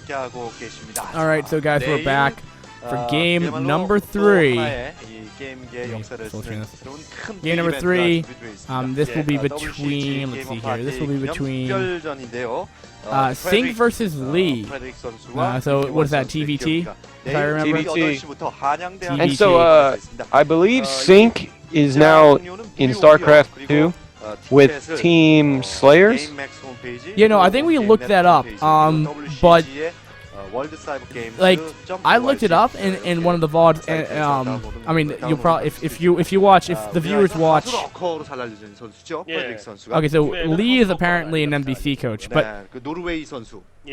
All right, so guys, we're back for game number 3. Game number 3. This will be between. Let's see here. This will be between Sink versus Lee. So what is that? TVT? If I remember. TVT. And so I believe Sink is now in StarCraft 2 with Team Slayers. You know, I think we looked that up. But like I looked it up in one of the VODs, and I mean, you'll probably if you watch, if the viewers watch. Okay, so Lee is apparently an NBC coach, but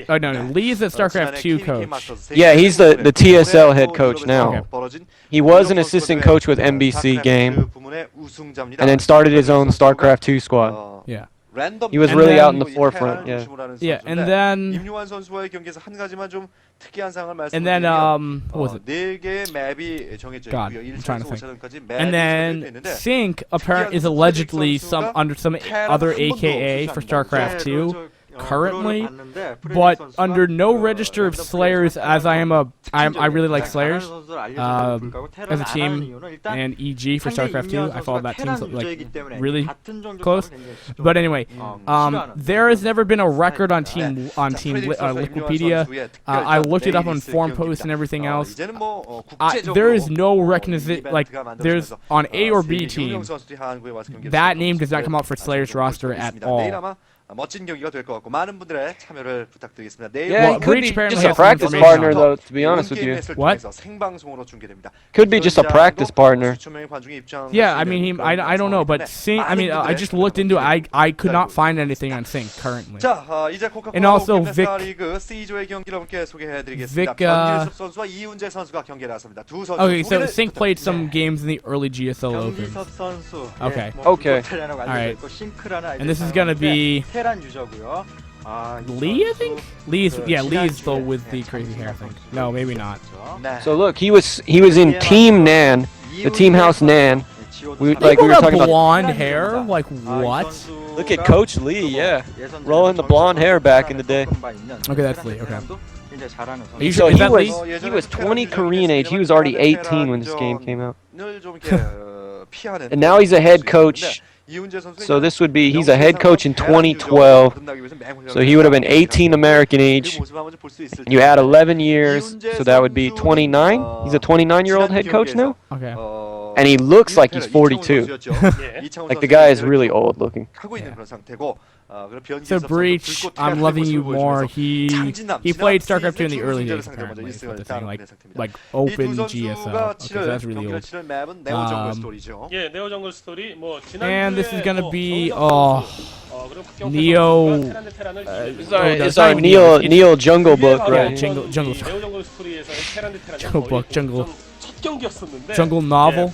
oh no, Lee is a StarCraft 2 coach. Yeah, he's the TSL head coach now. Okay. He was an assistant coach with NBC Game, and then started his own StarCraft 2 squad. Yeah. He was really out in the forefront, yeah. Yeah, and then what was it? God, I'm trying to think. And then Sink apparently is allegedly under some other AKA for StarCraft 2 currently, but under no register of Slayers, as I really like Slayers as a team, and EG for StarCraft 2. I follow that team like really close. But anyway, there has never been a record on team Wikipedia. I looked it up on forum posts and everything else. There is no recognition, like there's on A or B team. That name does not come up for Slayers roster at all. Yeah, he could be just a practice partner, though, to be honest with you. What? Could be just a practice partner. Yeah, I mean, I don't know, but Sink, I mean, I just looked into it. I could not find anything on Sink currently. And also Vic, okay, so Sink played some games in the early GSL Open. Okay. Okay. Alright. And this is gonna be Lee, I think? Lee's though with the crazy hair thing. No, maybe not. So look, he was in Team Nan, the Team House Nan. We were talking about blonde hair. Like what? Look at Coach Lee, yeah, rolling the blonde hair back in the day. Okay, that's Lee. Okay. So he was 20 Korean age. He was already 18 when this game came out. And now he's a head coach. So this would be, he's a head coach in 2012. So he would have been 18 American age. You add 11 years, so that would be 29. He's a 29-year-old head coach now. Okay. And he looks like he's 42. Like the guy is really old looking. Yeah. So Breach, I'm loving you more. He played StarCraft 2 in the early days apparently. Is what they're saying, like open GSL. Okay, so that's really old. And this is gonna be Neo. Sorry, Neo Jungle Book, right? Jungle Book, Jungle novel.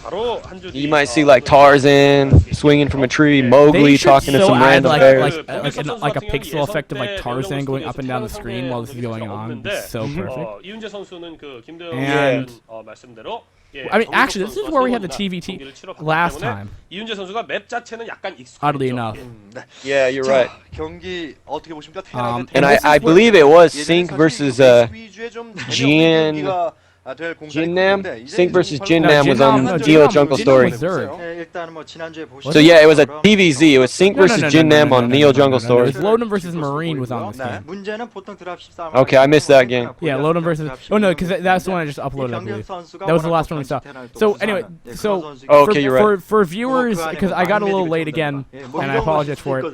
You might see like Tarzan swinging from a tree, Mowgli talking to some random bears. Like a pixel effect of like Tarzan going up and down the screen while this is going on. It's so perfect. And I mean, actually, this is where we had the TVT last time. Oddly enough. Yeah, you're right. And I believe it was Sink versus Jinnam? Sink versus Jinnam was on Neo Jungle Story. So yeah, it was a TVZ. It was Sink versus Jinnam on Neo Jungle Story. Lotem versus Marine was on this game. Okay, I missed that game. Yeah, Lotem versus... Oh no, because that's the one I just uploaded, I believe. That was the last one we saw. So anyway, so okay, you're right. For viewers, because I got a little late again, and I apologize for it.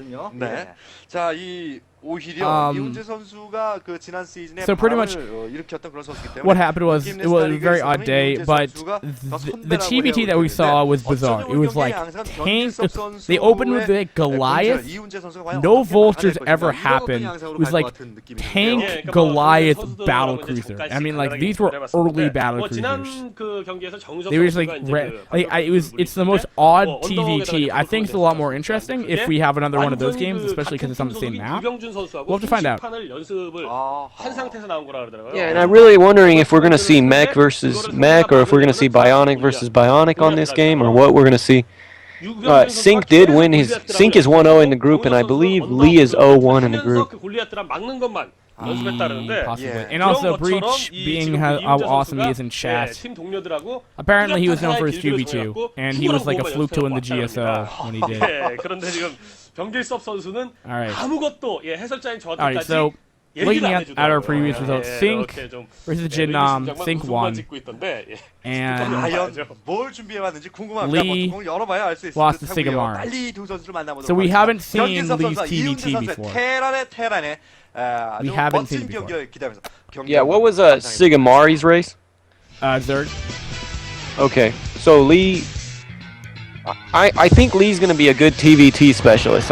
So pretty much what happened was, it was a very odd day, but the TVT that we saw was bizarre. It was like tank. They opened with like Goliath. No vultures ever happened. It was like tank Goliath battle cruiser. I mean, like these were early battle cruisers. They were just like it's the most odd TVT. I think it's a lot more interesting if we have another one of those games, especially because it's on the same map. We'll have to find out. Yeah, and I'm really wondering if we're going to see Mech versus Mech, or if we're going to see Bionic versus Bionic on this game, or what we're going to see. Sink did win his... Sink is 1-0 in the group, and I believe Lee is 0-1 in the group. Possibly. And also Breach being how awesome he is in chat. Apparently he was known for his QB2, and he was like a fluke to win the GSO when he did. Alright, so looking at our previous results, Sync versus Jinnam, Sync won. And Lee lost to Sigmar. So we haven't seen Lee's TVT before. We haven't seen it before. Yeah, what was Sigmari's race? Zerg. Okay, so Lee... I think Lee's going to be a good TVT specialist.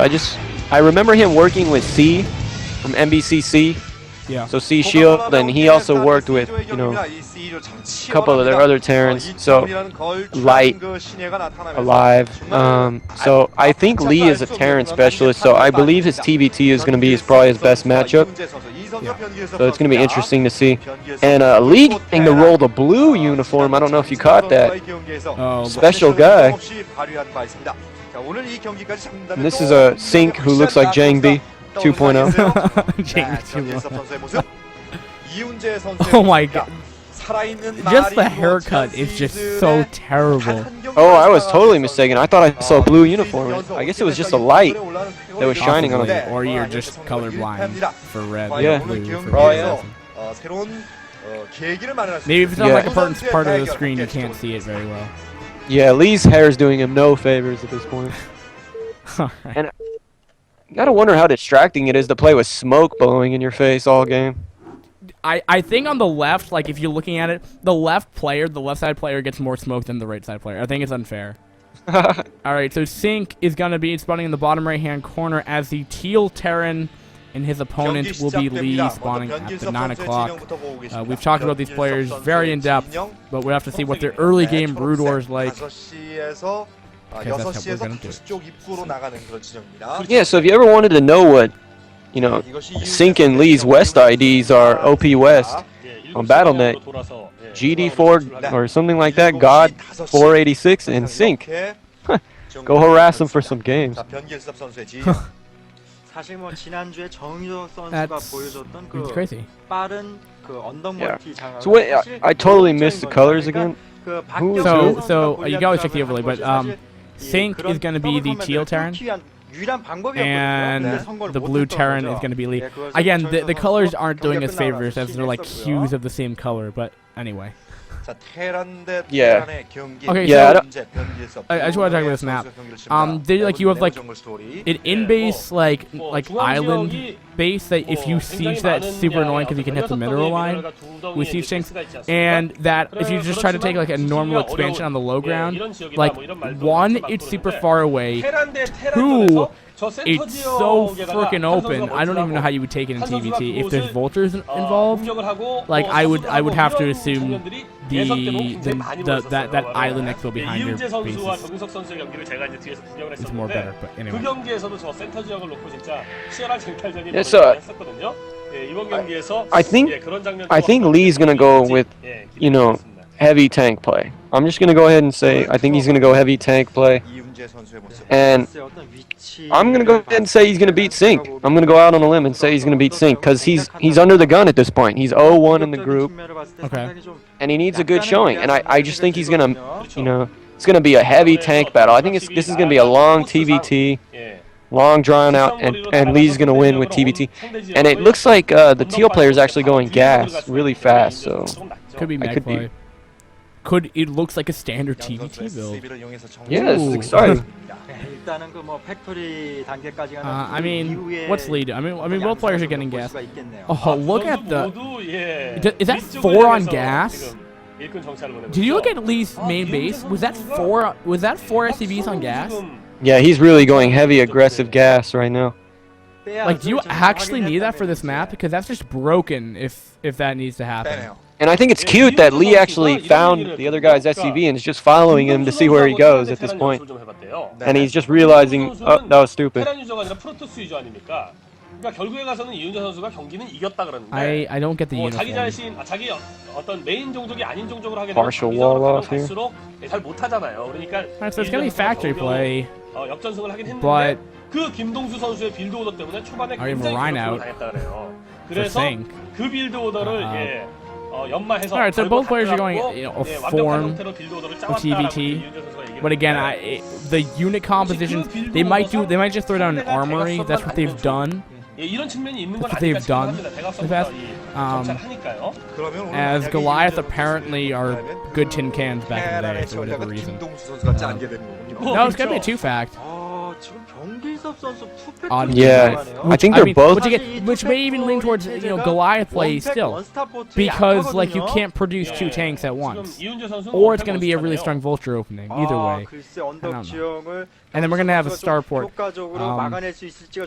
I remember him working with C from MBCC. Yeah. So C Shield, and he also worked with, you know, a couple of their other Terrans. So Light, Alive. So I think Lee is a Terran specialist. So I believe his TVT is going to be probably his best matchup. Yeah. So it's going to be interesting to see. And Lee getting to roll the blue uniform. I don't know if you caught that. Oh, Special guy. And this is a Sync who looks like Jang B 2.0. Oh my god. Just the haircut is just so terrible. Oh, I was totally mistaken. I thought I saw a blue uniform. I guess it was just a light that was shining on it. Or you're just colorblind for red. Yeah. Blue, Oh, maybe if it's on like a part of the screen, you can't see it very well. Yeah, Lee's hair is doing him no favors at this point. And you gotta wonder how distracting it is to play with smoke blowing in your face all game. I think on the left, like if you're looking at it, the left side player gets more smoke than the right side player. I think it's unfair. Alright, so Sync is going to be spawning in the bottom right hand corner as the teal Terran, and his opponent will be Lee spawning at the 9 o'clock. We've talked about these players very in depth, but we'll have to see what their early game brood war is like. Because that's what we're going to do. Yeah, so if you ever wanted to know what, you know, Sync and Lee's West IDs are OP West on Battle.net, GD4 or something like that, God 486 and Sync. Go harass them for some games. That's crazy. Yeah. So wait, I totally missed the colors again. So you can always check the overlay, but Sync is going to be the teal Terran, and the blue Terran is going to be Lee. Again, the colors aren't doing us favors as they're like hues of the same color, but anyway. Yeah. Okay, yeah, so I just want to talk about this map. You have like an in-base like island base that if you siege, that's super annoying because you can hit the mineral line with siege tanks, and that if you just try to take like a normal expansion on the low ground, like one, it's super far away, two, it's so freaking open. I don't even know how you would take it in TVT. If there's vultures involved, like I would have to assume that island next to behind your base is more better. But anyway. Yeah, so I think Lee's gonna go with, you know, heavy tank play. I'm just gonna go ahead and say I think he's gonna go heavy tank play. And I'm going to go ahead and say he's going to beat Sync. I'm going to go out on a limb and say he's going to beat Sync because he's under the gun at this point. He's 0-1 in the group. Okay. And he needs a good showing. And I just think he's going to, you know, it's going to be a heavy tank battle. I think this is going to be a long TVT, long drawn out, and Lee's going to win with TVT. And it looks like the teal player is actually going gas really fast. So could be mag play. It looks like a standard TVT build. Yeah, this is exciting. I mean, what's lead? I mean, both players are getting gas. Oh, look at the. Is that 4 on gas? Did you look at Lee's main base? Was that 4? Was that 4 SCVs on gas? Yeah, he's really going heavy aggressive gas right now. Like, do you actually need that for this map? Because that's just broken if that needs to happen. And I think it's cute that Lee actually found the other guy's SCV and is just following him to see where he goes at this point. And he's just realizing, oh, that was stupid. I don't get the uniform. Partial wall off here. Alright, so it's gonna be factory play. But I have a Rhine out. 그래서 그 빌드 오더를 연마해서 Alright, so both players are going, you know, a form 형태로 빌드 오더를 with 짜왔다라고 TVT. 이윤재 선수가 얘기를 But again, 했는데 the unit compositions, they might just throw down an armory. That's what they've done. 예, 이런 측면이 있는 건 That's what they've done 합니다. in the 대각선부터 past. 정찰하니까요. As Goliath apparently are good tin cans back in the day for whatever reason. No, it's gonna be a 2-fact. Yeah, I think they're both. Which may even lean towards, you know, Goliath play still, because like you can't produce 2 tanks at once, or it's going to be a really strong vulture opening. Either way, I don't know. And then we're going to have a starport.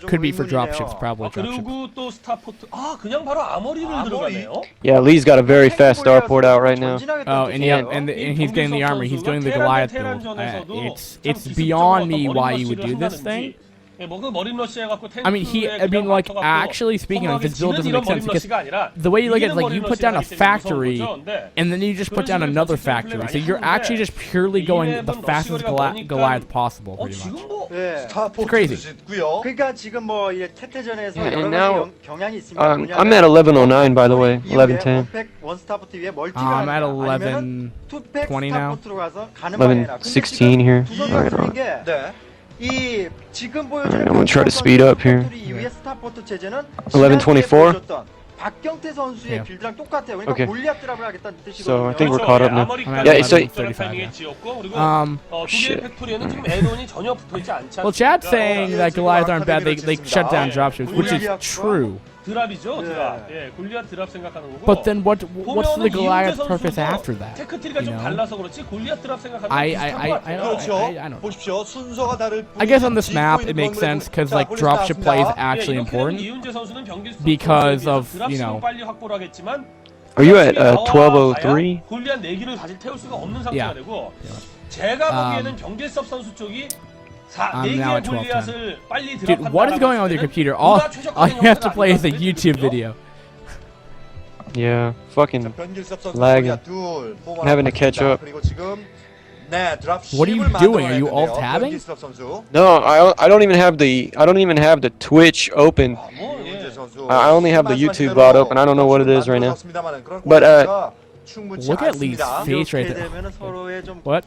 Could be for dropships, probably dropships. 그리고 또 스타포트 그냥 바로 아머리를 들어가네요. Yeah, Lee's got a very fast starport out right now. Oh, and yeah, and he's getting the armor. He's doing the Goliath build. It's beyond me why you would do this thing. I mean, like, actually speaking, like, this build doesn't make sense because the way you look at it, like, you put down a factory and then you just put down another factory. So you're actually just purely going the fastest Goliath possible, pretty much. It's crazy. And now, I'm at 1109, by the way, 1110. I'm at 1120 now. 1116 here. Alright, I'm gonna try to speed up here. 1124. Yeah. Okay. So I think we're caught up now. Yeah, so shit. Well, Chad's saying that Goliath aren't bad. They shut down dropships, which is true. 드랍이죠, 드랍. 예, 골리앗 드랍 생각하는 거고. But then what's the Goliath purpose after that? 테크트리가 좀 달라서 그렇지 골리앗 드랍 생각하면 I don't know. I guess on this map it makes sense because like dropship play is actually important because of, you know. Are you at 1203? 골리앗 4기를 다시 태울 수가 없는 상태가 되고 제가 보기에는 병길섭 선수 쪽이 I'm now at 12:10. Dude, what is going on with your computer? All you have to play is a YouTube video. Yeah, fucking lagging. I'm having to catch up. What are you doing? Are you alt tabbing? No, I don't even have the Twitch open. I only have the YouTube bot open. I don't know what it is right now. But look at Lee's face right there. What?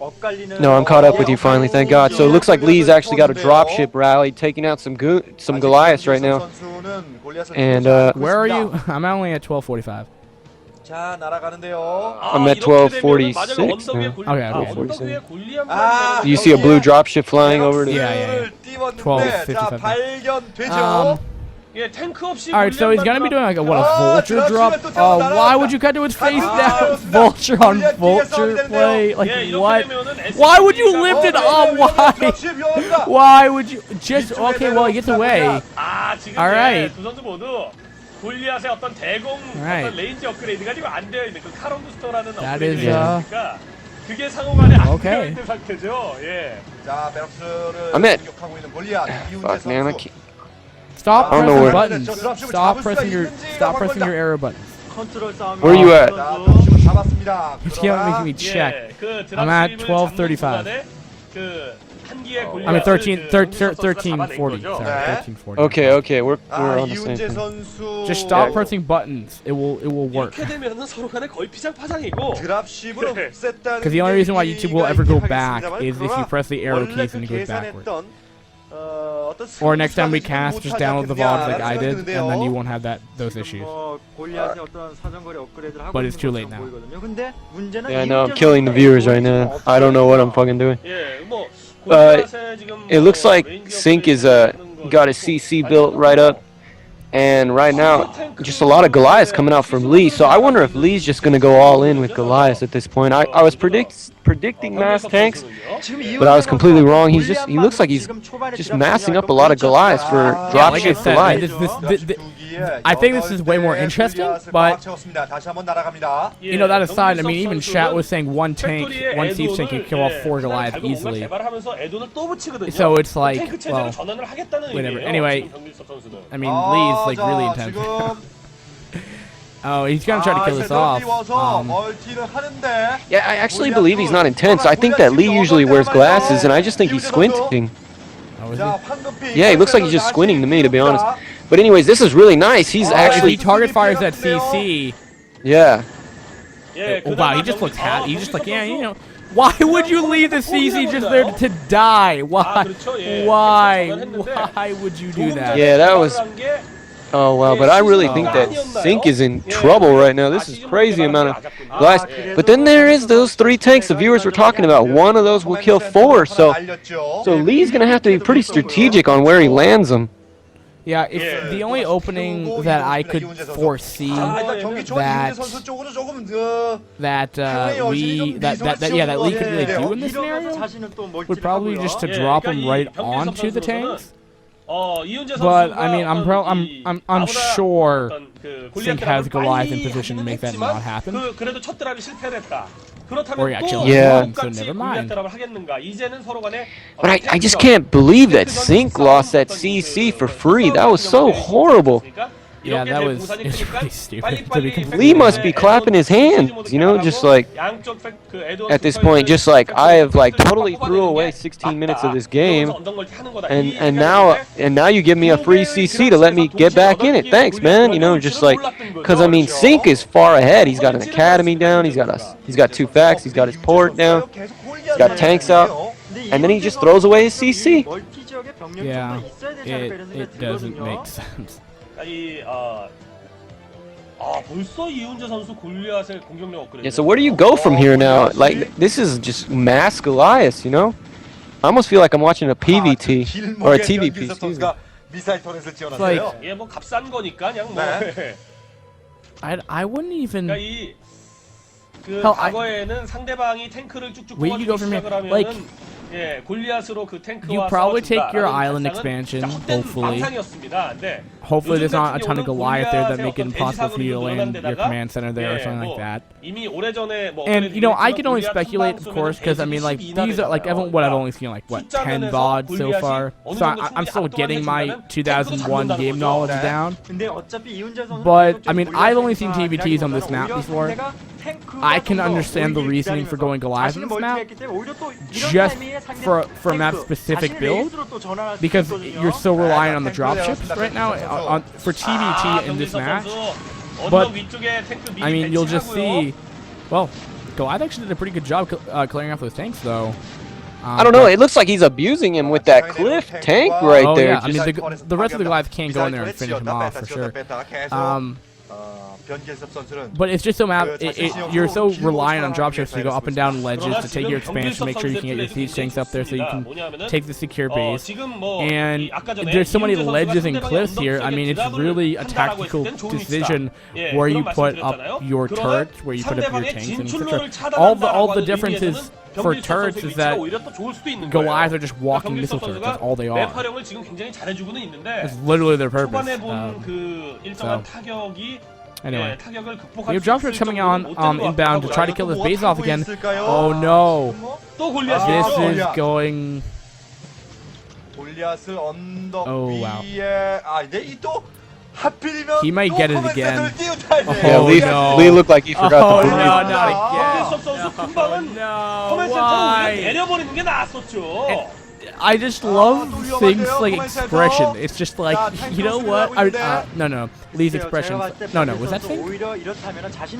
No, I'm caught up with you finally, thank God. So it looks like Lee's actually got a dropship rally, taking out some Goliaths right now. And where are you? I'm only at 12:45. I'm at 12:46. Okay, 12:46. You see a blue dropship flying over to? Yeah. 12:55. Alright, so he's gonna be doing like a vulture drop. Why would you cut to his face now? Vulture on vulture play? Like what? Why would you lift it up? Why? Why would you just okay, well he gets away. Alright. 골리앗의 어떤 대공 어떤 레인지 업그레이드가 지금 안 되어 있는 그 카론 부스터라는 업그레이드가 그게 상호간에 안 되어 있는 상태죠. 예. 자, 베럭스를 공격하고 있는 골리앗 이윤재 선수. Stop pressing buttons. Stop pressing your arrow buttons. Where are you at? You keep making me check. I'm at 12:35. I mean 13:40. Sorry, 13:40. Okay, we're on the same thing. Just stop pressing buttons. It will work. Because the only reason why YouTube will ever go back is if you press the arrow keys and it goes backwards. Or next time we cast, just download the VODs like I did, and then you won't have those issues. But it's too late now. Yeah, no, I'm killing the viewers right now. I don't know what I'm fucking doing. It looks like Sync is got a CC built right up, and right now just a lot of Goliaths coming out from Lee. So I wonder if Lee's just gonna go all in with Goliaths at this point. I was predicting mass tanks, but I was completely wrong. He looks like he's just massing up a lot of Goliaths for dropship Goliath. I think this is way more interesting, but you know, that aside, I mean, even chat was saying one siege tank can kill off 4 Goliath easily. So it's like, well, whatever. Anyway, I mean, Lee's like really intense. Oh, he's gonna try to kill this off. Yeah, I actually believe he's not intense. I think that Lee usually wears glasses, and I just think he's squinting. Oh, is he? Yeah, he looks like he's just squinting to me, to be honest. But anyways, this is really nice. He's If actually he target fires at CC. yeah. Oh, wow, he just looks happy. He's just like, yeah, you know. Why would you leave the CC just there to die? Why? Why would you do that? Yeah, that was. Oh wow, but I really think that Sync is in trouble right now. This is crazy amount of glass. But then there is those 3 tanks the viewers were talking about. One of those will kill 4. So Lee's gonna have to be pretty strategic on where he lands them. Yeah, if the only opening that I could foresee that Lee could really do in this scenario would probably be just to drop him right onto the tanks. But I mean, I'm sure Sync has Goliath in position to make that not happen. Or actually, yeah. So never mind. But I just can't believe that Sync lost that CC for free. That was so horrible. Yeah, that was pretty stupid. To be Lee must be clapping his hands, you know, just like at this point, just like I have like totally threw away 16 minutes of this game, and now you give me a free CC to let me get back in it. Thanks, man. You know, just like because I mean, Sync is far ahead. He's got an academy down. He's got 2 facts. He's got his port down. He's got tanks out, and then he just throws away his CC. Yeah, it doesn't make sense. Yeah, so where do you go from here now? Like, this is just mass Goliath, you know? I almost feel like I'm watching a PVT or a TVP. Excuse me. Like, I wouldn't even. Hell, where do you go from here? Like, you probably take your island expansion, hopefully. Hopefully there's not a ton of Goliath there that make it impossible for you to land your command center there or something like that. And, you know, I can only speculate, of course, because, I mean, like, these are, like, what I've only seen, like, what, 10 VODs so far? So I'm still getting my 2001 game knowledge down. But, I mean, I've only seen TVTs on this map before. I can understand the reasoning for going Goliath on this map, just for a map-specific build, because you're so reliant on the dropships right now for TVT in this match. But, I mean, you'll just see, well, Goliath actually did a pretty good job clearing off those tanks, though. I don't know, it looks like he's abusing him with that cliff tank right there. Yeah, I mean, the rest of the Goliath can go in there and finish him off, for sure. But it's just so you're so reliant on dropships to go up and down ledges to take your expansion, make sure you can get your siege tanks up there so you can take the secure base. And there's so many ledges and cliffs here. I mean, it's really a tactical decision where you put up your turrets, where you put up your tanks, and etc. All the differences for turrets is that Goliaths are just walking missile turrets. That's all they are. That's literally their purpose. Anyway, we have dropships coming on inbound to try to kill this base off again. Oh no! This is going. Oh wow! He might get it again. Oh no! Lee looked like he forgot the breathe. No, not again! Why? I just love Sync's like expression. It's just like, you know what? No, Lee's expression. No, was that Sync?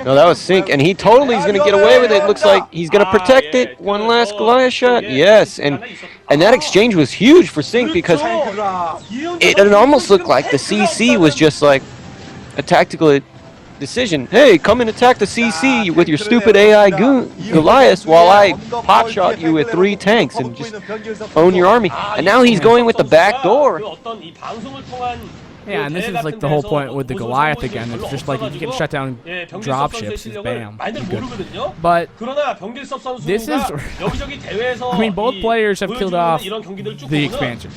No, that was Sync, and he totally is gonna get away with it. Looks like he's gonna protect it. One last Goliath shot. Yes, and that exchange was huge for Sync because it almost looked like the CC was just like a tactical decision. Hey, come and attack the CC with your stupid AI Goliath while I pop shot you with 3 tanks and just own your army. And now he's going with the back door. Yeah, and this is like the whole point with the Goliath again. It's just like if you can shut down dropships, it's bam. But this is, I mean, both players have killed off the expansion.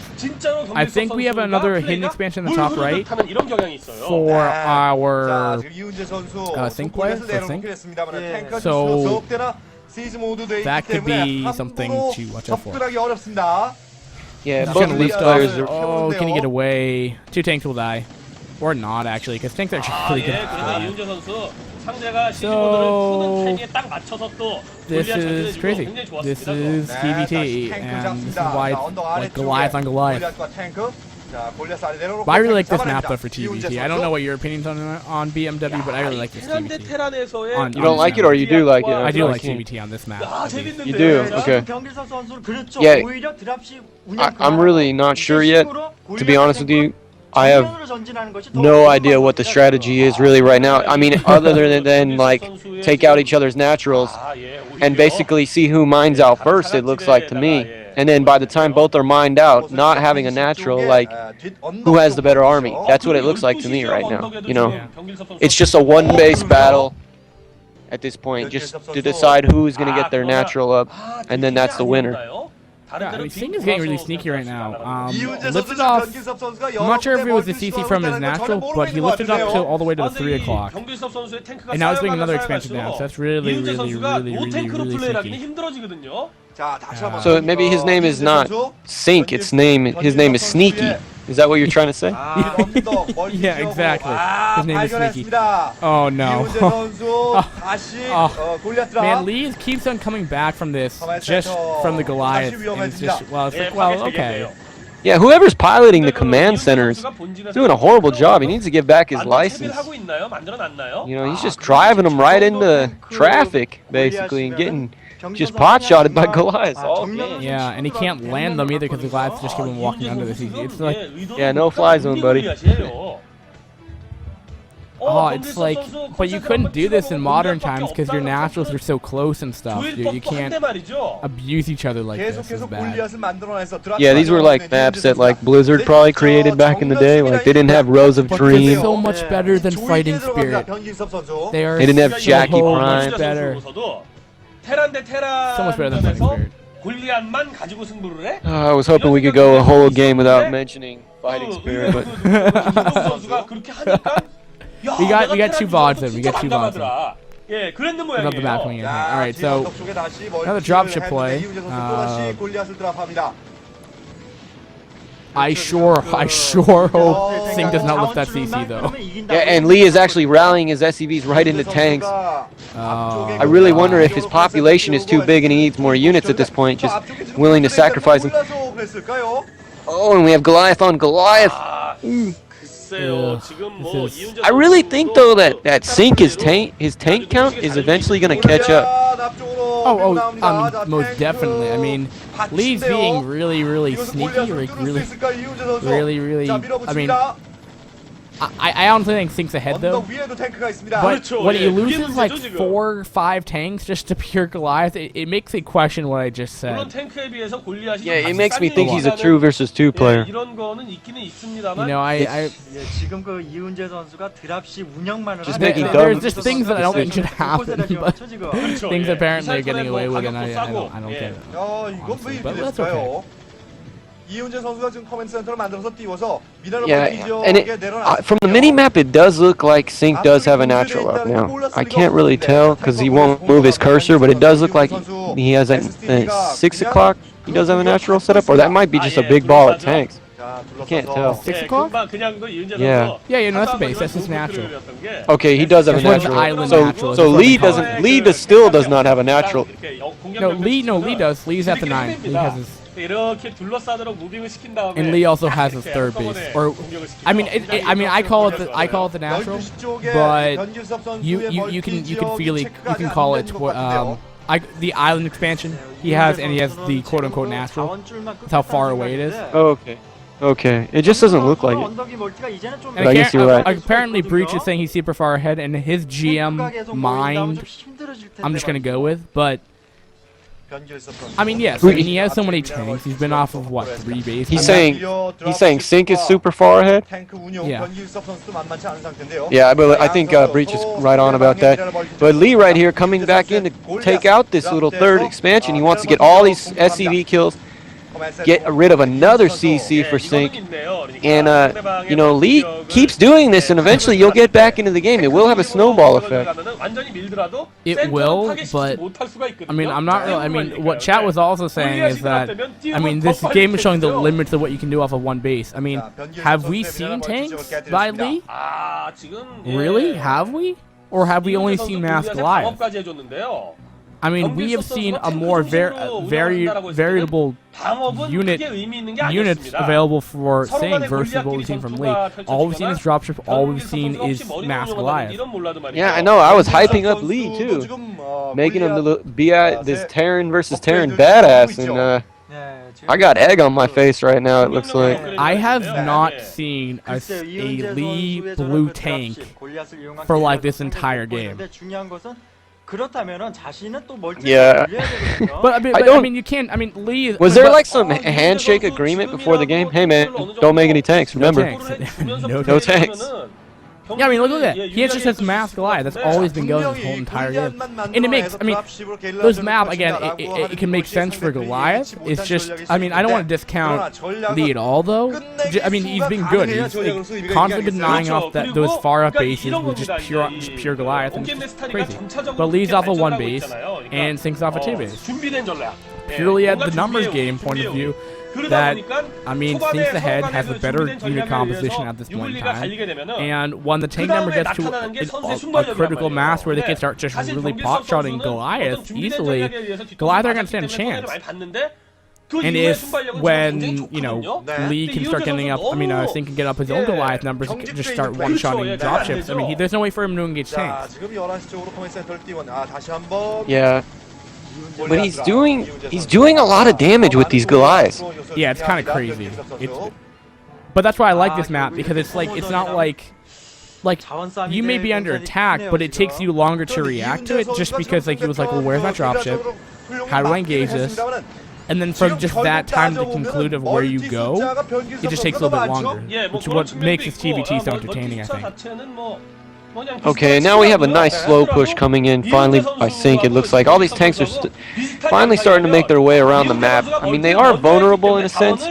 I think we have another hidden expansion in the top right for our Sync player, for Sync. So that could be something to watch out for. Yeah, both of these players are... Oh, can he get away? 2 tanks will die. Or not, actually, because tanks are really good. So, this is crazy. This is TVT, and this is why it's like Goliath on Goliath. But I really like this map though for TBT. I don't know what your opinions on BMW, but I really like this TBT. You don't like it or you do like it? I do like TBT on this map. You do? Okay. Yeah, I'm really not sure yet. To be honest with you, I have no idea what the strategy is really right now. I mean, other than like take out each other's naturals and basically see who mines out first, it looks like to me. And then by the time both are mined out, not having a natural, like, who has the better army? That's what it looks like to me right now. You know, it's just a one-base battle at this point, just to decide who's going to get their natural up, and then that's the winner. Yeah, I mean, Singh is getting really sneaky right now. Lifted off, I'm not sure if it was the CC from his natural, but he lifted up to all the way to the 3 o'clock. And now he's doing another expansion down, so that's really sneaky. So maybe his name is not Sink, his name is Sneaky. Is that what you're trying to say? Yeah, exactly. His name is Sneaky. Oh no. Man, Lee keeps on coming back from this, just from the Goliath. And it's just, well, it's like, well, okay. Yeah, whoever's piloting the command centers is doing a horrible job. He needs to give back his license. You know, he's just driving them right into traffic, basically, and getting just pot-shotted by Goliath. Yeah, and he can't land them either because the Goliaths just keep him walking under the CC. It's like, yeah, no fly zone, buddy. Oh, it's like, but you couldn't do this in modern times because your naturals are so close and stuff. Dude, you can't abuse each other like this. It's bad. Yeah, these were like maps that like Blizzard probably created back in the day. Like they didn't have Rose of Dream. They're so much better than Fighting Spirit. They didn't have Jackie Prime. Much better. So much better than Fighting Spirit. I was hoping we could go a whole game without mentioning Fighting Spirit, but we got 2 VODs in. We got 2 VODs in. Another map coming in. Alright, so another dropship play. I sure hope Singh does not lift that CC though. Yeah, and Lee is actually rallying his SCVs right into tanks. I really wonder if his population is too big and he needs more units at this point, just willing to sacrifice them. Oh, and we have Goliath on Goliath. I really think though that Sink his tank count is eventually going to catch up. Most definitely. I mean, Lee's being really sneaky, like really. I mean, I honestly think Sink's ahead though. But when he loses like 4 or 5 tanks just to pure Goliath, it makes me question what I just said. Yeah, it makes me think he's a 2 versus 2 player. You know, there's just things that I don't think should happen, but things apparently are getting away with, and I don't get it. Honestly, but that's okay. Yeah, and from the mini-map, it does look like Sink does have a natural up now. I can't really tell because he won't move his cursor, but it does look like he has at 6 o'clock. He does have a natural setup, or that might be just a big ball at tanks. I can't tell. 6 o'clock? Yeah. Yeah, no, that's the base. That's his natural. Okay, he does have a natural. So Lee still does not have a natural. No, Lee does. Lee's at the 9. Lee has his. And Lee also has his 3rd base, or I mean, I call it the natural, but you can feel it. You can call it the island expansion he has, and he has the quote unquote natural. That's how far away it is. Oh, okay. It just doesn't look like it. But I guess you're right. Apparently, Breach is saying he's super far ahead, and his GM mind, I'm just gonna go with, but. I mean, yes. I mean, he has so many tanks. He's been off of what, 3 bases. He's saying Sink is super far ahead. Yeah. Yeah, but I think Breach is right on about that. But Lee right here coming back in to take out this little 3rd expansion. He wants to get all these SCV kills, get rid of another CC for Sink, and you know, Lee keeps doing this, and eventually you'll get back into the game. It will have a snowball effect. It will, but I mean, I'm not really. I mean, what chat was also saying is that I mean, this game is showing the limits of what you can do off of 1 base. I mean, have we seen tanks by Lee? Really? Have we? Or have we only seen Mass Goliath? I mean, we have seen a more variable units available for Sing versus what we've seen from Lee. All we've seen is dropship. All we've seen is Mass Goliath. Yeah, I know. I was hyping up Lee too, making him be this Terran versus Terran badass, and I got egg on my face right now. It looks like. I have not seen a Lee blue tank for like this entire game. Yeah. But I mean, you can't. I mean, Lee. Was there like some handshake agreement before the game? Hey man, don't make any tanks. Remember, no tanks. Yeah, I mean, look at that. He just has Mass Goliath. That's all he's been going this whole entire game. And it makes, I mean, those map, again, it can make sense for Goliath. It's just, I mean, I don't want to discount Lee at all, though. I mean, he's been good. He's constantly been denying off those far up bases with just pure Goliath. And it's crazy. But Lee's off a 1 base and Sync's off a 2 base. Purely at the numbers game point of view, that, I mean, Sync's ahead, has a better unit composition at this point in time, and when the tank number gets to a critical mass where they can start just really pot-shotting Goliath easily, Goliath are going to stand a chance. And if, when, you know, Lee can start getting up, I mean, Sync can get up his own Goliath numbers, he can just start one-shotting dropships. I mean, there's no way for him to engage tanks. Yeah. But he's doing a lot of damage with these Goliaths. Yeah, it's kind of crazy. But that's why I like this map, because it's like, it's not like you may be under attack, but it takes you longer to react to it, just because like he was like, well, where's my dropship? How do I engage this? And then from just that time to conclude of where you go, it just takes a little bit longer, which is what makes this TVT so entertaining, I think. Okay, now we have a nice slow push coming in finally by Sync. It looks like all these tanks are finally starting to make their way around the map. I mean, they are vulnerable in a sense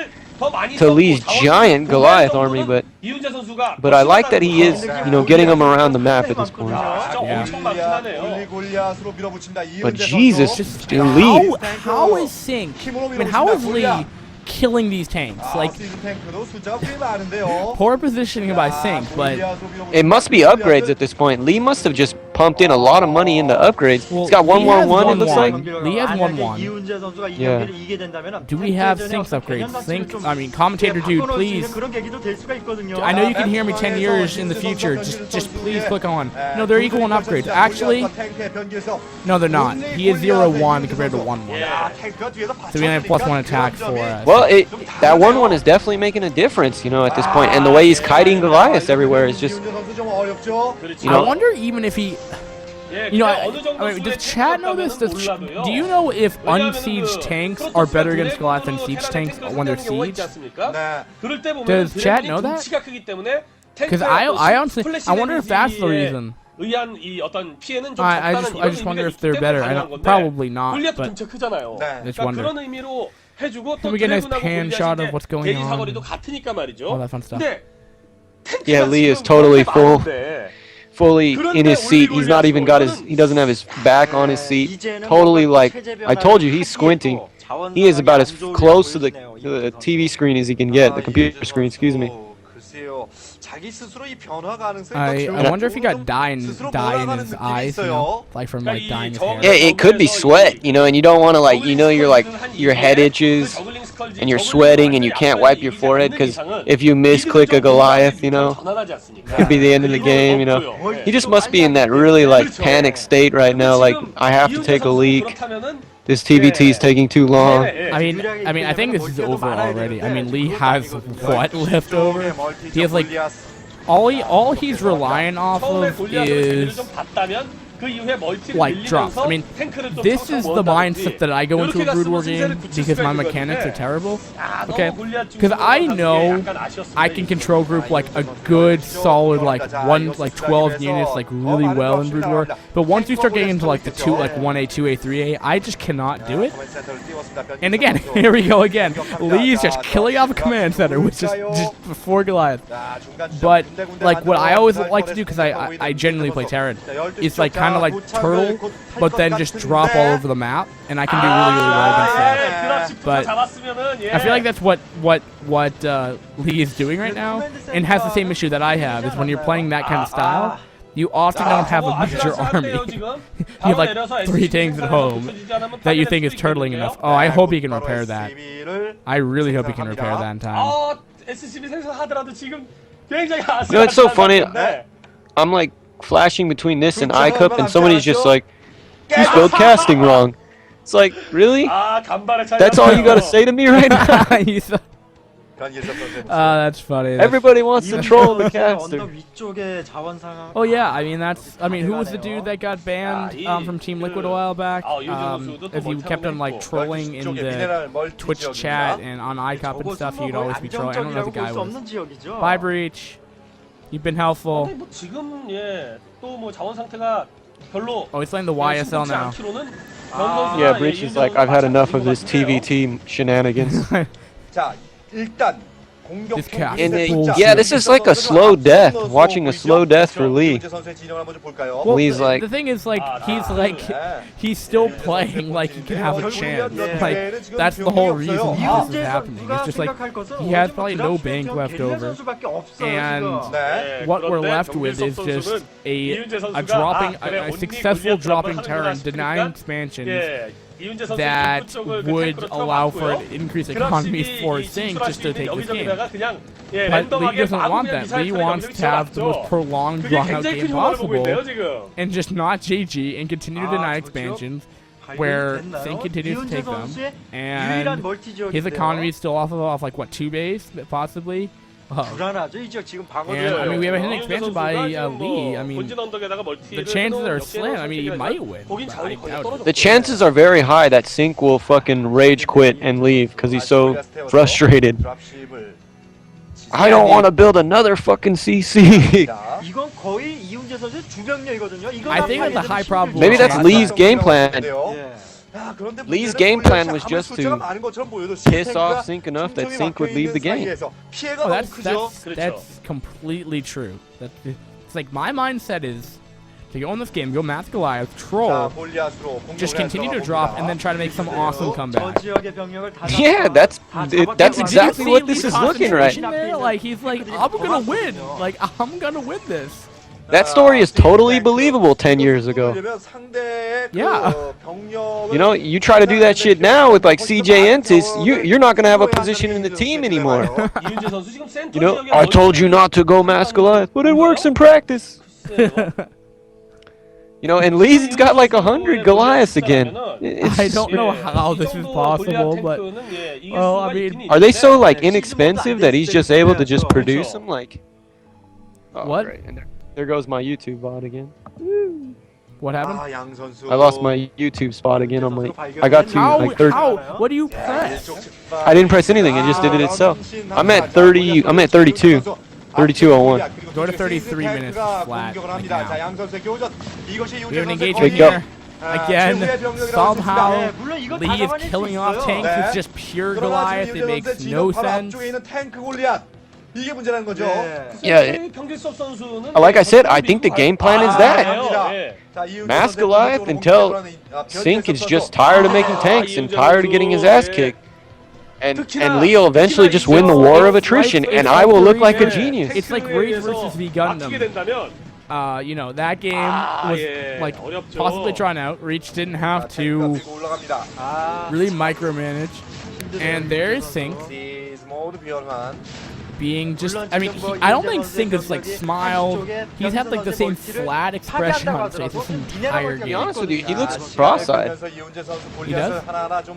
to Lee's giant Goliath army, but I like that he is, you know, getting them around the map at this point. Yeah. But Jesus, Lee. How is Sync? I mean, how is Lee killing these tanks? Like, poor positioning by Sync, but it must be upgrades at this point. Lee must have just pumped in a lot of money into upgrades. Well, he's got 1-1-1, it looks like. Lee has 1-1. Yeah. Do we have Sync's upgrades? Sync, I mean, commentator dude, please. I know you can hear me 10 years in the future. Just please click on. No, they're equal in upgrades. Actually, no, they're not. He is 0-1 compared to 1-1. So we only have +1 attack for well, that 1-1 is definitely making a difference, you know, at this point. And the way he's kiting Goliaths everywhere is just, you know. I wonder even if he, you know, I mean, does chat know this? Do you know if unsieged tanks are better against Goliath than siege tanks when they're sieged? Does chat know that? Because I honestly, I wonder if that's the reason. I just wonder if they're better. I don't, probably not, but I just wonder. Can we get a nice pan shot of what's going on? All that fun stuff. Yeah, Lee is totally fully in his seat. He's not even got he doesn't have his back on his seat. Totally, like, I told you, he's squinting. He is about as close to the TV screen as he can get, the computer screen, excuse me. I wonder if he got dye in his eyes, you know, like from like dyeing his hair. Yeah, it could be sweat, you know, and you don't want to, like, you know, you're like, your head itches and you're sweating and you can't wipe your forehead because if you misclick a Goliath, you know, it could be the end of the game, you know. He just must be in that really like panic state right now, like, I have to take a leak. This TVT is taking too long. I mean, I think this is over already. I mean, Lee has what left over? He has like all he's relying off of is like drops. I mean, this is the mindset that I go into a Brood War game because my mechanics are terrible. Okay, because I know I can control group like a good solid like 12 units like really well in Brood War. But once you start getting into like the 1A, 2A, 3A, I just cannot do it. And again, here we go again. Lee's just killing off a command center, which is just before Goliath. But like what I always like to do, because I genuinely play Terran, is like kind of like turtle, but then just drop all over the map, and I can do really well against that. But I feel like that's what Lee is doing right now, and has the same issue that I have, is when you're playing that kind of style, You often don't have a major army. You have like 3 tanks at home that you think is turtling enough. Oh, I hope he can repair that. I really hope he can repair that in time. SCB 생산하더라도 지금 굉장히 아슬아슬한 You know, it's so funny. 상태인데. I'm like flashing between this and iCup, and somebody's just like, you spelled casting wrong. It's like, really? That's all you gotta say to me right now? That's funny. Everybody wants to troll the caster. Oh yeah, I mean, who was the dude that got banned from Team Liquid a while back? If you kept on like trolling in the Twitch chat and on iCup and stuff, you'd always be trolling. I don't know who the guy was. Bye, Breach. You've been helpful. Oh, he's playing the YSL now. Yeah, Breach is like, I've had enough of this TVT shenanigans. 자, 일단 This cat. And yeah, this is like a slow death. Watching a slow death for Lee. Well, Lee's like, the thing is, he's still playing like he can have a chance. Like, that's the whole reason this is happening. It's just like, he has probably no bank left over. And what we're left with is just a successful dropping turn, denying expansions, that would allow for an increased economy for Sync just to take this game. But Lee doesn't want that. Lee wants to have the most prolonged, drawn-out game possible, and just not GG and continue to deny expansions, where Sync continues to take them, and his economy is still off like, what, 2 base, possibly? And, I mean, we have a hidden expansion by Lee. I mean, the chances are slim. I mean, he might win. I doubt it. The chances are very high that Sync will fucking rage quit and leave because he's so frustrated. I don't want to build another fucking CC. I think that's a high probability. Maybe that's Lee's game plan. Lee's game plan was just to piss off Sync enough that Sync would leave the game. Oh, that's completely true. It's like, my mindset is to go in this game, go Math Goliath, troll, just continue to drop, and then try to make some awesome comeback. Yeah, that's exactly what this is looking right. Like, he's like, I'm gonna win. Like, I'm gonna win this. That story is totally believable 10 years ago. Yeah. You know, you try to do that shit now with like CJ Entis, you're not going to have a position in the team anymore. You know, I told you not to go Mask Goliath, but it works in practice. You know, and Lee's got like 100 Goliaths again. I don't know how this is possible, but, well, I mean... Are they so like inexpensive that he's just able to just produce them? Like, oh, what? Right. There goes my YouTube bot again. What happened? I lost my YouTube spot again. I'm like, I got to like 30. How? What do you press? I didn't press anything. It just did it itself. I'm at 30. I'm at 32. 32:01. Go to 33 minutes flat. Like now. We have an engagement Wake here. up. Again, somehow Lee is killing off tanks. It's just pure Goliath. It makes no sense. Yeah. Like I said, I think the game plan is that. Mask Goliath until Sync is just tired of making tanks and tired of getting his ass kicked. And Lee will eventually just win the war of attrition, and I will look like a genius. It's like Rage versus V Gundam. You know, that game was like possibly trying out. Reach didn't have to really micromanage. And there's Sync being just, I mean, I don't think Sync has like smiled. He's had like the same flat expression on his face this entire game. To be honest with you, he looks cross-eyed. He does?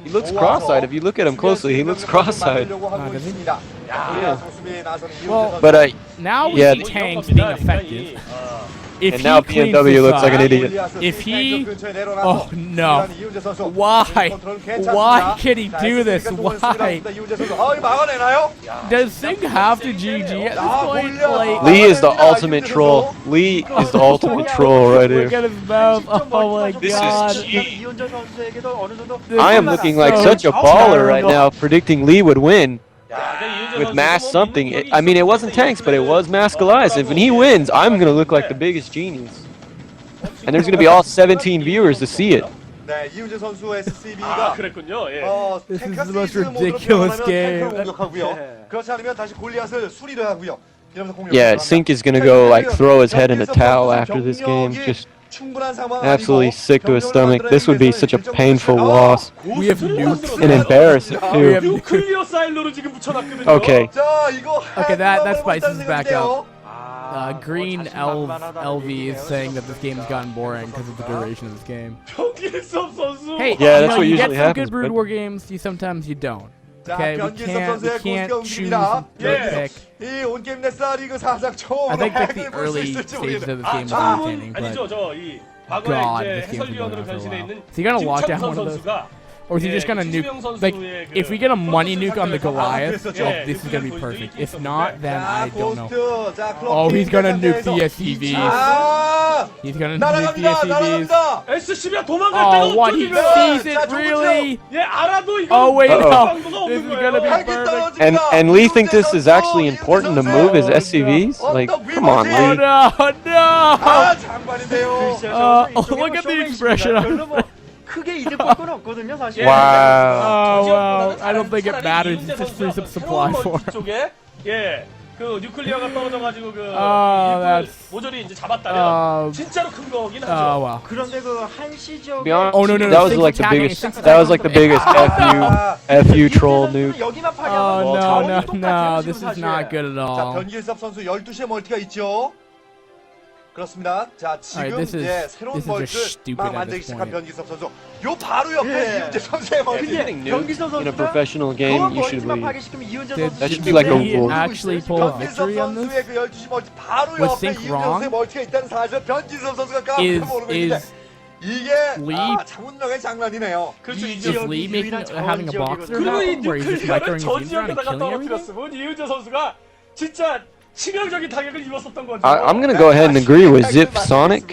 He looks cross-eyed. If you look at him closely, he looks cross-eyed. Yeah. Well, but now we see tanks being effective. If and now BMW looks like an idiot. If he... Oh, no. Why? Why can he do this? Why? Does Sync have to GG at this point? Like, Lee is the ultimate troll. Lee is the ultimate troll right here. Look at his mouth. Oh, my God. I am looking like such a baller right now, predicting Lee would win. With Mass something. I mean, it wasn't tanks, but it was Mass Goliath. If he wins, I'm going to look like the biggest genius. And there's going to be all 17 viewers to see it. This is the most ridiculous game. Yeah, Sink is gonna go like throw his head in a towel after this game. Just absolutely sick to his stomach. This would be such a painful loss. We have nukes. And embarrassing too. 뉴클리어 사일로를 지금 붙여놨거든요. Okay. Okay, that spices back up. Green LV is saying that this game's gotten boring because of the duration of this game. Hey, yeah, that's what you usually get some happens. good Brood War games, sometimes you don't. Okay, we can't choose to pick. I think that the early stages of this game is entertaining, but 아니죠, 저이 과거에 God, 이제 this game's been 해설위원으로 going on for a 변신해 while. 있는 So you gonna lock down 김창선 one of those? 선수가 Or is he just gonna nuke? Like, if we get a money nuke on the Goliath, this is gonna be perfect. If not, then I don't know. Oh, he's gonna nuke the SCVs. He's gonna nuke the SCVs. SCV가 도망갈 데가 Oh, what? He sees it, really? Oh, wait, no. This is gonna be perfect. And Lee think this is actually important to move his SCVs? Like, come on, Oh, Lee. no, no. Oh, look at the expression on his face. Wow. Oh, wow. I don't think it matters. It just frees up supply for him. 예. 그 뉴클리어가 떨어져가지고 그 모조리 이제 잡았다면 진짜로 큰 거긴 하죠. Oh, wow. 그런데 그 한시 지역에 Oh, no, no, no. That was like the biggest. That was like the biggest fu troll nuke. Oh, no, no, no. This is not good at 자, all. 변길섭 선수 12시에 멀티가 있죠. 그렇습니다. 자, 지금 this is- 예, 새로운 this is just 멀티 stupid 막 at 만들기 this 시작한 point. 변길섭 선수. 요 바로 옆에 이윤재 선수의 멀티. Getting nuked in a professional game, you should leave. That should be Did like a he rule. actually pull a 변길섭 victory on this? 선수의 그 12시 멀티 바로 Was 옆에 Sync 이윤재 wrong? 선수의 멀티가 있다는 사실 변길섭 선수가 Is 깜짝 모르고 있는데 is 이게 Lee- 장훈영의 장난이네요. 그렇죠. is Lee making having a boxer 그리고 이 now where he's just 뉴클리어를 microing his 전 games around and 지역에다가 killing everything? 떨어뜨렸으면 이윤재 선수가 진짜 치명적인 타격을 입었었던 거죠. I'm gonna go ahead and agree with Zip Sonic,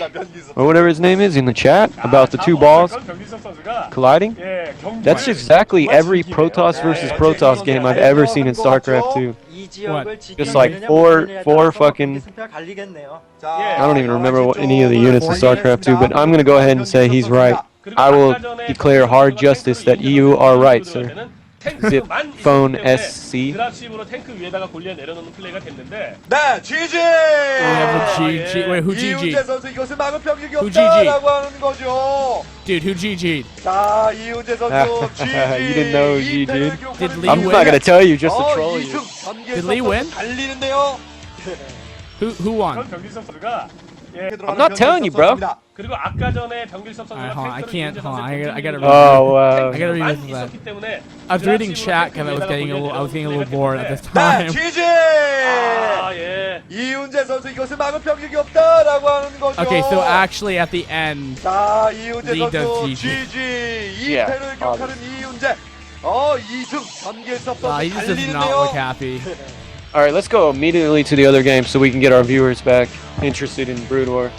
or whatever his name is, in the chat about the two balls colliding. That's exactly every Protoss versus Protoss game I've ever seen in StarCraft 2. Just like four fucking. I don't even remember what any of the units in StarCraft 2, but I'm gonna go ahead and say he's right. I will declare hard justice that you are right, sir. Zip phone SC. 드랍십으로 탱크 위에다가 골리앗 내려놓는 플레이가 됐는데. 네, GG. GG. Wait, who GG? 이윤재 선수 이것을 막을 병력이 Who 없다라고 하는 거죠. Dude, who GG'd? 자, 이윤재 선수 GG. You didn't know who GG'd? Did Lee I'm win? not gonna tell you just to troll you. Did Lee win? 달리는데요. Who won? 병길섭 선수가 I'm not telling you, bro. 그리고 아까 전에 병길섭 Alright, 선수가 hold on. I can't. Hold on. I gotta. Oh wow. I gotta read this. 있었기 때문에 I was reading chat because I was getting a little bored at this 네, time. GG. 아, 예. 이윤재 선수 이것을 막을 병력이 없다라고 하는 거죠. Okay, so actually at the end, 자, 이윤재 Lee does 선수 GG. GG. Yeah, 2패를 기록하는 이윤재. 2승 변길섭 선수 he just does not look 달리는데요. happy. All right, let's go immediately to the other game so we can get our viewers back interested in Brood War.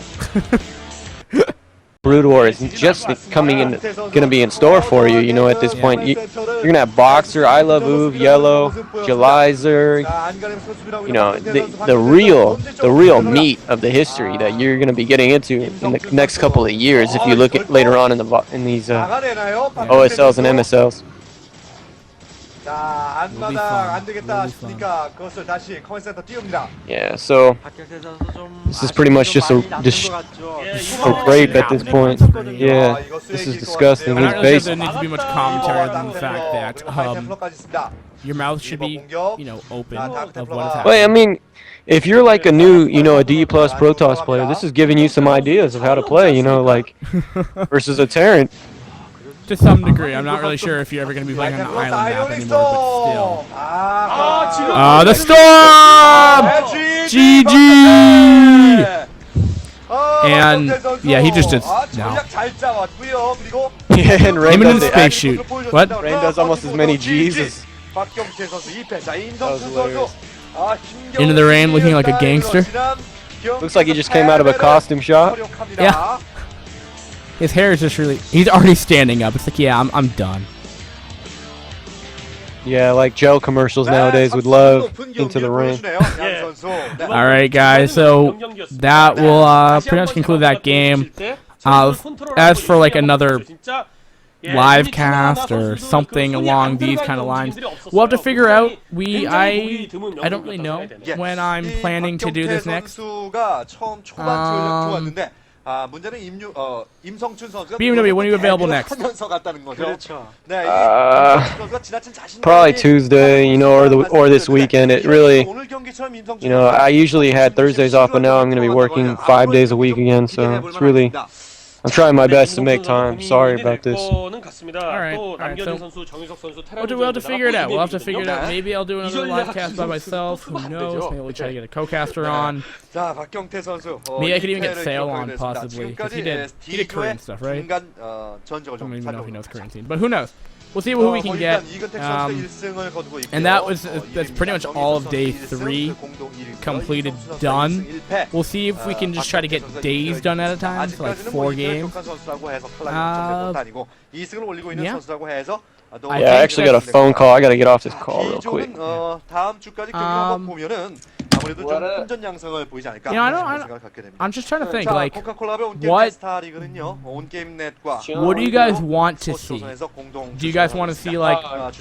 Brood War is just coming in, gonna be in store for you. You know, at this point, you're gonna have Boxer, I Love Oov, Yellow, Jelizer. You know, the real meat of the history that you're gonna be getting into in the next couple of years. If you look at later on in these OSLs and MSLs. 자, 안마당 안 되겠다 싶으니까 그것을 다시 커맨드 센터 띄웁니다. Yeah, so this is pretty much just a rape at this point. Yeah, this is disgusting. I His don't know if base. there needs to be much commentary than the fact that your mouth should be, open of what is happening. Well, I mean, if you're like a new, a D plus Protoss player, this is giving you some ideas of how to play. Like versus a Terran. To some degree, I'm not really sure if you're ever going to be playing on an island map anymore, but still. The storm! GG! And yeah, he just did no. Yeah, and Rain Him in does the the space shoot. What? Rain does almost as many G's as. Into the Rain, looking like a gangster. Looks like he just came out of a costume shop. Yeah. His hair is just he's already standing up. It's like, yeah, I'm done. Yeah, like gel commercials nowadays would love Into the Rain. Alright, guys, so that will pretty much conclude that game. As for like another live cast or something along these kind of lines. We'll have to figure out. I don't really know when I'm planning to do this next. BMW, when are you available next? Probably Tuesday, you know, or this weekend. It really, you know, I usually had Thursdays off, but now I'm going to be working 5 days a week again, so it's really, I'm trying my best to make time. Sorry about this. Alright, so we'll have to figure it out. We'll have to figure it out. Maybe I'll do another live cast by myself. Who knows? Maybe we'll try to get a co-caster on. Maybe I could even get Sale on, possibly. Because he did Korean stuff, right? I don't even know if he knows Korean scene. But who knows? We'll see who we can get. And that's pretty much all of day 3 completed, done. We'll see if we can just try to get days done at a time, so like 4 games. Yeah. I actually got a phone call. I gotta get off this call real quick. I'm just trying to think, like, what do you guys want to see? Do you guys want to see, like,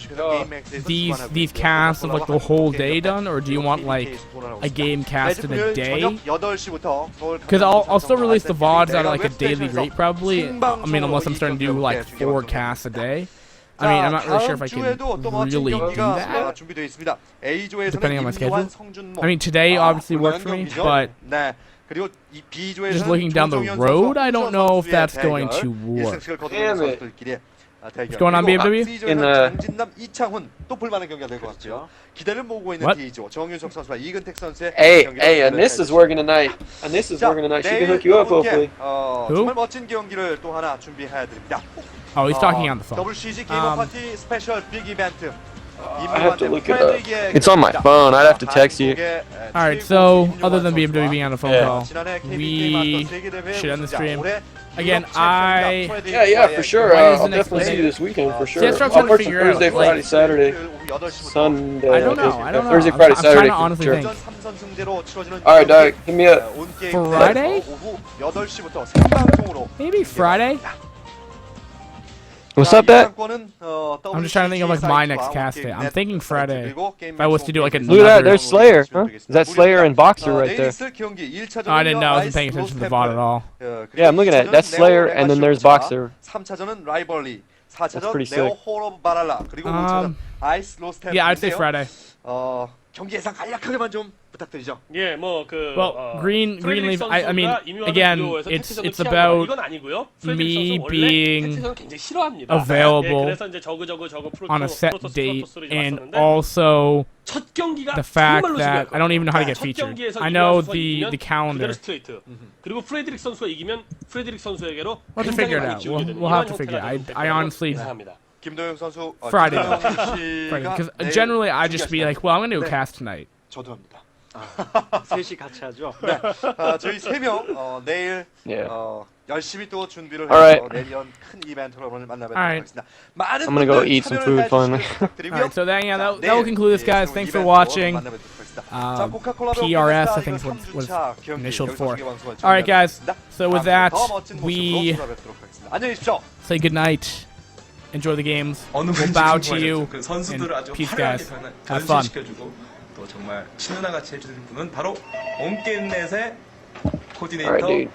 these casts of, like, the whole day done, or do you want, like, a game cast in a day? Because I'll still release the VODs at, like, a daily rate, probably. I mean, unless I'm starting to do, like, 4 casts a day. I mean, I'm not really sure if I can really do that, depending on my schedule. I mean, today obviously worked for me, but just looking down the road, I don't know if that's going to work. Damn it. What's going on, BMW? In the... What? Hey, Anissa's working tonight. Anissa's working tonight. She can hook you up, hopefully. Who? Oh, he's talking on the phone. I have to look it up. It's on my phone. I'd have to text you. Alright, so, other than BMW being on a phone call, we should end the stream. Again, Yeah, for sure. I'll definitely see you this weekend, for sure. I'll work Thursday, Friday, Saturday, Sunday. I don't know. Thursday, Friday, Saturday. I'm trying to honestly think. Alright, Doug, hit me up. Friday? Maybe Friday? What's up, Dad? I'm just trying to think of, like, my next cast day. I'm thinking Friday. If I was to do, like, another... Look at that, there's Slayer. Huh? Is that Slayer and Boxer right there? Oh, I didn't know. I wasn't paying attention to the VOD at all. Yeah, I'm looking at it. That's Slayer, and then there's Boxer. That's pretty sick. Yeah, I'd say Friday. 예, 뭐 그 Well, Greenleaf. I mean, again, it's about me being available on a set date, and also the fact that I don't even know how to get featured. I know the calendar. 그리고 프레드릭 선수가 이기면 프레드릭 선수에게로 We'll have to figure it out. We'll have to figure it out. I honestly. Friday. Because generally I just be like, well, I'm gonna do a cast tonight. 저도 합니다. 셋이 같이 하죠. 네, 저희 3명 내일 열심히 또 준비를 Alright. 해서 내년 큰 이벤트로 오늘 만나뵙도록 하겠습니다. 많은 I'm gonna go eat some food finally. Alright, so that will conclude this, guys. Thanks for watching. PRS, I think is what was initialed for. Alright, guys. So with that, we say good night. Enjoy the games. We'll bow to you. And peace, guys. Have fun. 또 정말 신누나같이 해주는 분은 바로 온게임넷의 코디네이터 Alright, dude.